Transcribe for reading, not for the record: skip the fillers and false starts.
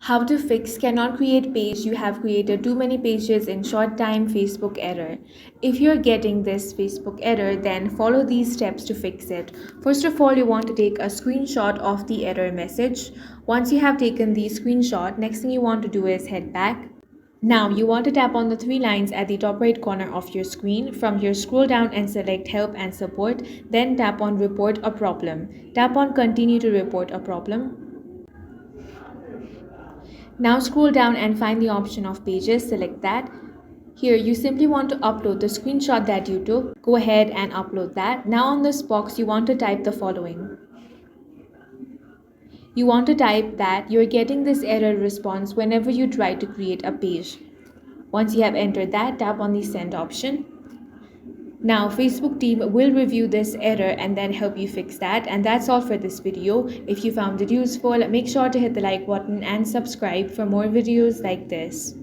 How to fix cannot create page you have created too many pages in short time Facebook error. If you're getting this Facebook error, then follow these steps to fix it. First of all, you want to take a screenshot of the error message. Once you have taken the screenshot, next thing you want to do is head back. Now you want to tap on the three lines at the top right corner of your screen. From here, scroll down and select help and support, then tap on report a problem. Tap on continue to report a problem. Now scroll down and find the option of pages, select that. Here you simply want to upload the screenshot that you took. Go ahead and upload that. Now on this box you want to type the following. You want to type that you're getting this error response whenever you try to create a page. Once you have entered that, tap on the send option. Now Facebook team will review this error and then help you fix that. And that's all for this video. If you found it useful, make sure to hit the like button and subscribe for more videos like this.